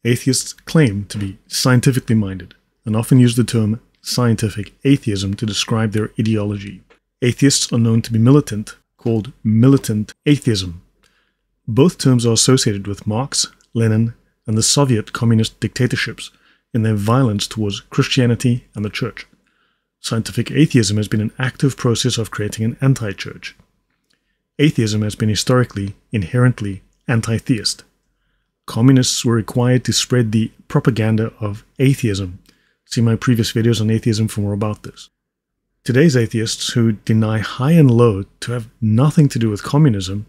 Atheists claim to be scientifically minded and often use the term scientific atheism to describe their ideology. Atheists are known to be militant, called militant atheism. Both terms are associated with Marx, Lenin, and the Soviet communist dictatorships in their violence towards Christianity and the Church. Scientific atheism has been an active process of creating an anti-church. Atheism has been historically, inherently anti-theist. Communists were required to spread the propaganda of atheism. See my previous videos on atheism for more about this. Today's atheists, who deny high and low to have nothing to do with communism,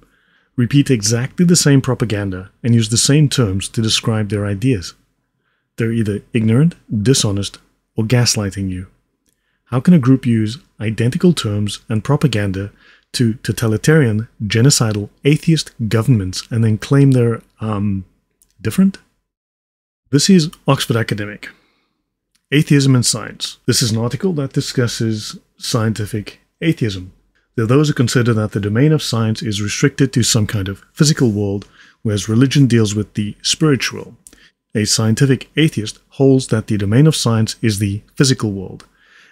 repeat exactly the same propaganda and use the same terms to describe their ideas. They're either ignorant, dishonest, or gaslighting you. How can a group use identical terms and propaganda to totalitarian, genocidal, atheist governments and then claim they're, different? This is Oxford Academic. Atheism and Science. This is an article that discusses scientific atheism. There are those who consider that the domain of science is restricted to some kind of physical world, whereas religion deals with the spiritual. A scientific atheist holds that the domain of science is the physical world,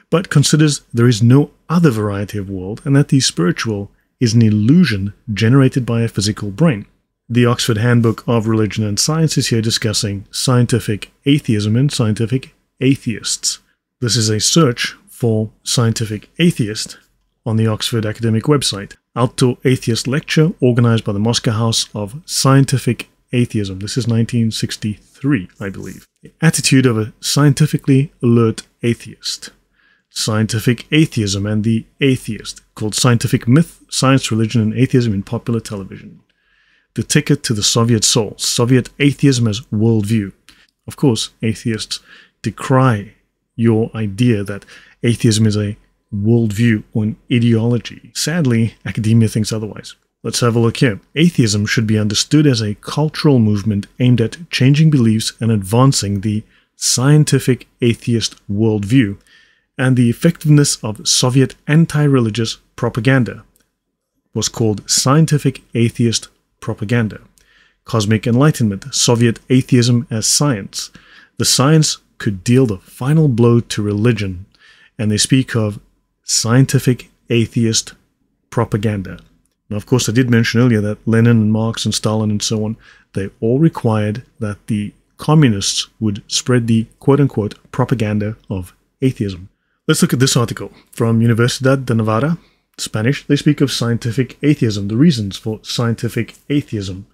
but considers there is no other variety of world and that the spiritual is an illusion generated by a physical brain. The Oxford Handbook of Religion and Science is here discussing scientific atheism and scientific atheists. This is a search for scientific atheist on the Oxford Academic website. Outdoor Atheist Lecture organized by the Moscow House of Scientific Atheism. This is 1963, I believe. The attitude of a scientifically alert atheist. Scientific atheism and the atheist, called Scientific Myth, Science, Religion, and Atheism in Popular Television. The ticket to the Soviet soul. Soviet atheism as worldview. Of course, atheists decry your idea that atheism is a worldview or an ideology. Sadly, academia thinks otherwise. Let's have a look here. Atheism should be understood as a cultural movement aimed at changing beliefs and advancing the scientific atheist worldview and the effectiveness of Soviet anti-religious propaganda was called scientific atheist propaganda. Cosmic Enlightenment, Soviet atheism as science. The science could deal the final blow to religion, and they speak of scientific atheist propaganda. Now, of course, I did mention earlier that Lenin and Marx and Stalin and so on, they all required that the communists would spread the quote-unquote propaganda of atheism. Let's look at this article from Universidad de Navarra, Spanish. They speak of scientific atheism, the reasons for scientific atheism.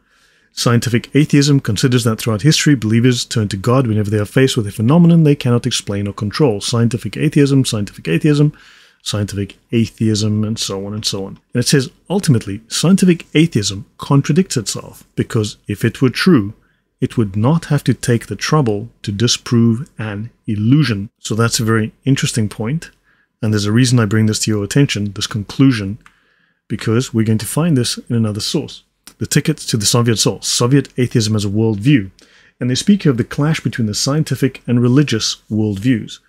Scientific atheism considers that throughout history, believers turn to God whenever they are faced with a phenomenon they cannot explain or control. Scientific atheism, scientific atheism, scientific atheism, and so on and so on. And it says, ultimately, scientific atheism contradicts itself, because if it were true, it would not have to take the trouble to disprove an illusion. So that's a very interesting point, and there's a reason I bring this to your attention, this conclusion, because we're going to find this in another source. The Ticket to the Soviet Soul, Soviet Atheism as a Worldview, and they speak of the clash between the scientific and religious worldviews.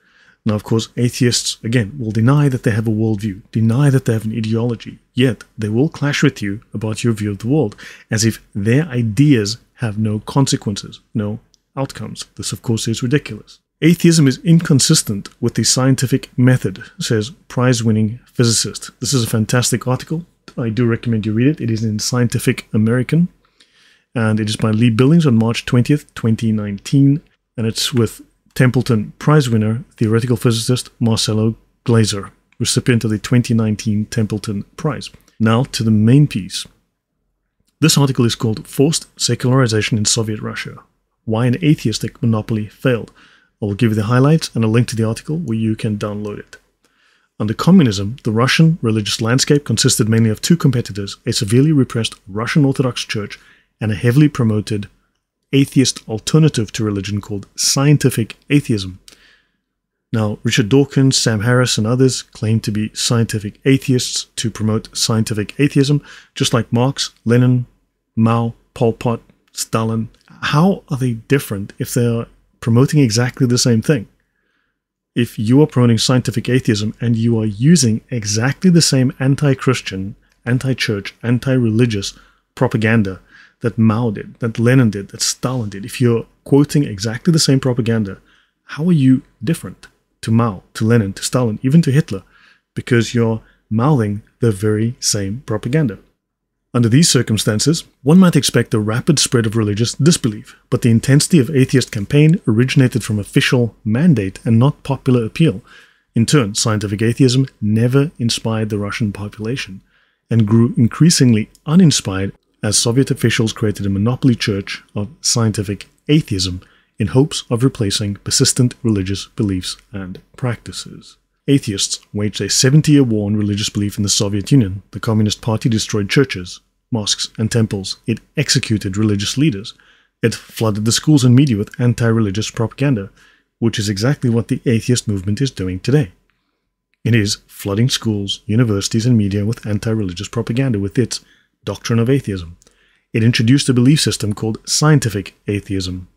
Now, of course, atheists, again, will deny that they have a worldview, deny that they have an ideology, yet they will clash with you about your view of the world, as if their ideas have no consequences, no outcomes. This, of course, is ridiculous. Atheism is inconsistent with the scientific method, says prize-winning physicist. This is a fantastic article. I do recommend you read it. It is in Scientific American, and it is by Lee Billings on March 20th, 2019, and it's with Templeton Prize winner, theoretical physicist Marcelo Glaser, recipient of the 2019 Templeton Prize. Now to the main piece. This article is called Forced Secularization in Soviet Russia, Why an Atheistic Monopoly Failed. I will give you the highlights and a link to the article where you can download it. Under communism, the Russian religious landscape consisted mainly of two competitors, a severely repressed Russian Orthodox Church and a heavily promoted atheist alternative to religion called scientific atheism. Now, Richard Dawkins, Sam Harris, and others claim to be scientific atheists to promote scientific atheism, just like Marx, Lenin, Mao, Pol Pot, Stalin. How are they different if they are promoting exactly the same thing? If you are promoting scientific atheism and you are using exactly the same anti-Christian, anti-church, anti-religious propaganda that Mao did, that Lenin did, that Stalin did, if you're quoting exactly the same propaganda, how are you different to Mao, to Lenin, to Stalin, even to Hitler? Because you're mouthing the very same propaganda. Under these circumstances, one might expect a rapid spread of religious disbelief, but the intensity of atheist campaign originated from official mandate and not popular appeal. In turn, scientific atheism never inspired the Russian population and grew increasingly uninspired as Soviet officials created a monopoly church of scientific atheism in hopes of replacing persistent religious beliefs and practices. Atheists waged a 70-year war on religious belief in the Soviet Union. The Communist Party destroyed churches, mosques, and temples. It executed religious leaders. It flooded the schools and media with anti-religious propaganda, which is exactly what the atheist movement is doing today. It is flooding schools, universities, and media with anti-religious propaganda with its doctrine of atheism. It introduced a belief system called scientific atheism.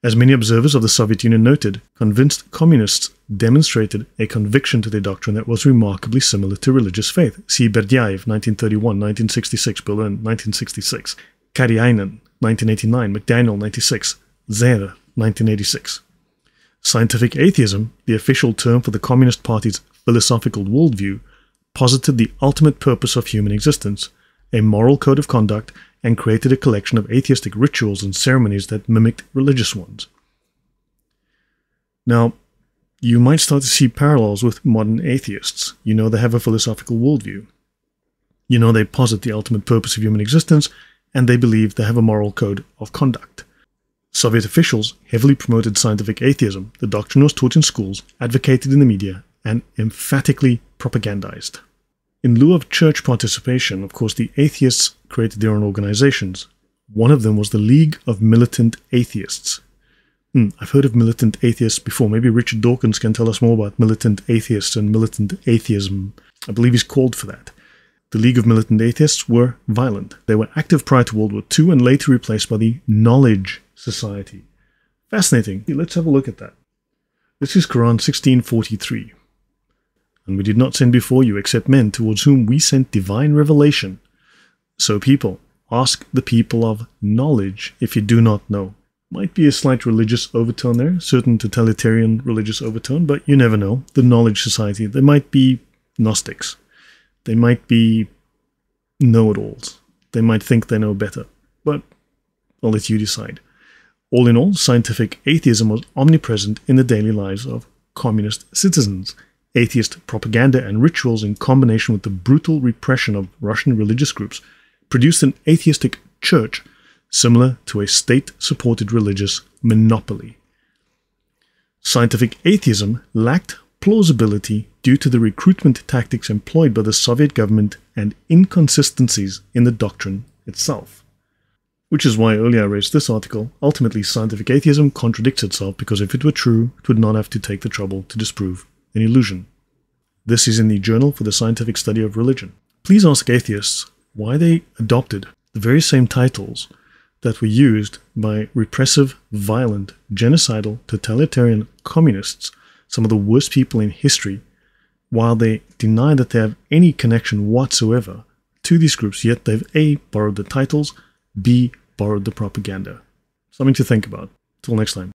As many observers of the Soviet Union noted, convinced communists demonstrated a conviction to their doctrine that was remarkably similar to religious faith. See Berdyaev, 1931, 1966, Berlin, 1966, Kariainen, 1989, McDaniel, 96, Zehrer, 1986. Scientific atheism, the official term for the Communist Party's philosophical worldview, posited the ultimate purpose of human existence, a moral code of conduct, and created a collection of atheistic rituals and ceremonies that mimicked religious ones. Now, you might start to see parallels with modern atheists. You know they have a philosophical worldview. You know they posit the ultimate purpose of human existence, and they believe they have a moral code of conduct. Soviet officials heavily promoted scientific atheism. The doctrine was taught in schools, advocated in the media, and emphatically propagandized. In lieu of church participation, of course, the atheists created their own organizations. One of them was the League of Militant Atheists. I've heard of militant atheists before. Maybe Richard Dawkins can tell us more about militant atheists and militant atheism. I believe he's called for that. The League of Militant Atheists were violent. They were active prior to World War II and later replaced by the Knowledge Society. Fascinating. Let's have a look at that. This is Quran 16:43. And we did not send before you except men towards whom we sent divine revelation. So people, ask the people of knowledge if you do not know. Might be a slight religious overtone there, certain totalitarian religious overtone, but you never know. The Knowledge Society, they might be Gnostics. They might be know-it-alls. They might think they know better, but I'll let you decide. All in all, scientific atheism was omnipresent in the daily lives of communist citizens. Atheist propaganda and rituals in combination with the brutal repression of Russian religious groups produced an atheistic church similar to a state-supported religious monopoly. Scientific atheism lacked plausibility due to the recruitment tactics employed by the Soviet government and inconsistencies in the doctrine itself. Which is why earlier I raised this article. Ultimately, scientific atheism contradicts itself because if it were true, it would not have to take the trouble to disprove an illusion. This is in the Journal for the Scientific Study of Religion. Please ask atheists why they adopted the very same titles that were used by repressive, violent, genocidal, totalitarian communists, some of the worst people in history, while they deny that they have any connection whatsoever to these groups, yet they've A, borrowed the titles, B, borrowed the propaganda. Something to think about. Till next time.